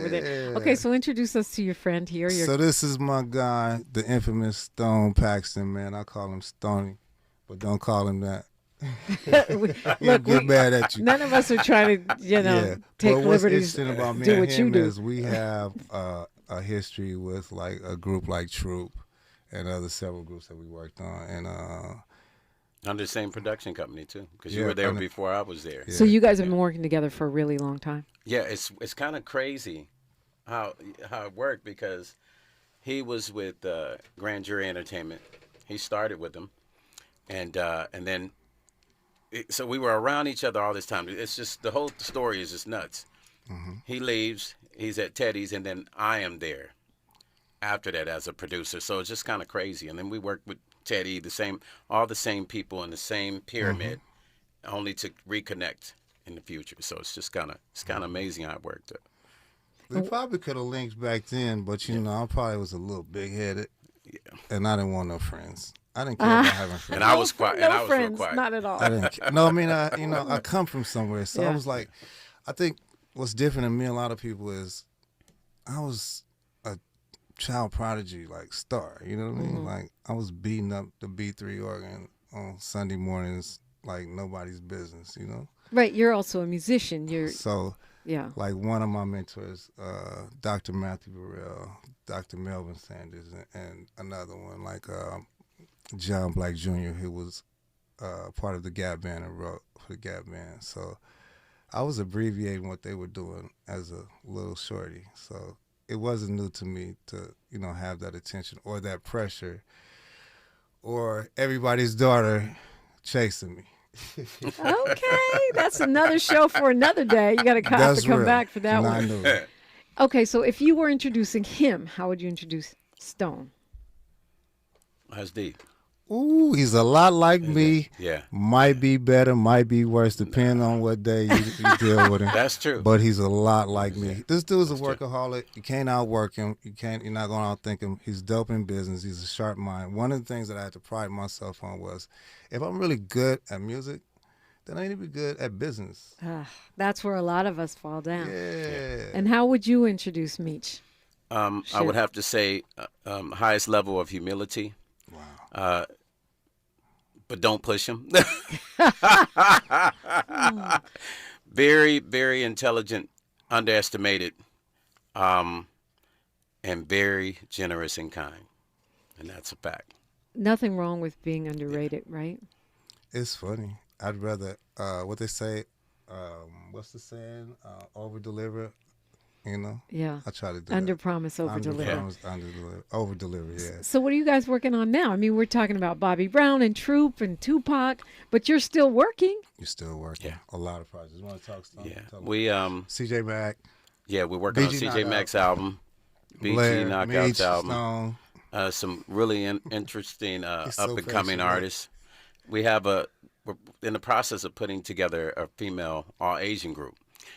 Okay, so introduce us to your friend here. So this is my guy, the infamous Stone Paxton, man. I call him Stony, but don't call him that. He'll get mad at you. None of us are trying to, take but liberties. What's interesting about me do and what him you do. is we have a history with like a group like Troop and other several groups that we worked on, and under the same production company too, because you were there before I was there. Yeah. So you guys have been working together for a really long time. Yeah, it's kind of crazy how it worked, because he was with Grand Jury Entertainment. He started with them, and then so we were around each other all this time. It's just the whole story is just nuts. Mm-hmm. He leaves, he's at Teddy's, and then I am there after that as a producer. So it's just kind of crazy. And then we worked with Teddy, all the same people in the same pyramid, only to reconnect in the future. So it's just kind of amazing how it worked. We probably could have linked back then, but I probably was a little big headed, and I didn't want no friends. I didn't care about having friends. And I was quiet. No and I was friends, real quiet. not at all. I didn't care. No, I mean, I come from somewhere, so I was like, I think what's different than me and a lot of people is I was a child prodigy, like star. You know what I mean? Like I was beating up the B3 organ on Sunday mornings like nobody's business. Right. You're also a musician. Like one of my mentors, Dr. Matthew Burrell, Dr. Melvin Sanders, and another one like John Black Jr., who was part of the Gap Band and wrote for the Gap Band. So I was abbreviating what they were doing as a little shorty. So it wasn't new to me to, have that attention or that pressure or everybody's daughter chasing me. Okay, that's another show for another day. You got to come back for that one. Okay, so if you were introducing him, how would you introduce Stone? That's deep. Ooh, he's a lot like me. Yeah. Might be better, might be worse, depending on what day you deal with him. That's true. But he's a lot like me. This dude's a workaholic. You can't outwork him. You're not going to outthink him. He's dope in business. He's a sharp mind. One of the things that I had to pride myself on was, if I'm really good at music, then I need to be good at business. That's where a lot of us fall down. Yeah. And how would you introduce Meech? I would have to say highest level of humility. Wow. But don't push him. Very, very intelligent, underestimated, and very generous and kind. And that's a fact. Nothing wrong with being underrated, right? It's funny. I'd rather, what they say, what's the saying? Over-deliver, Yeah. I try to do Under that. promise, over deliver. Over deliver, yeah. So what are you guys working on now? I mean, we're talking about Bobby Brown and Troop and Tupac, but you're still working. You're still working. Yeah. A lot of projects. You want to talk stuff? Yeah. We CJ Mac. Yeah, we're working on CJ Mac's album, BG Knockout's Meech, album. Stone. Some really interesting up so and coming patient, artists. We're in the process of putting together a female all Asian group.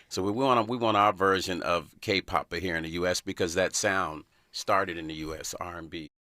So we want our version of K-pop here in the U.S. because that sound started in the U.S. R&B.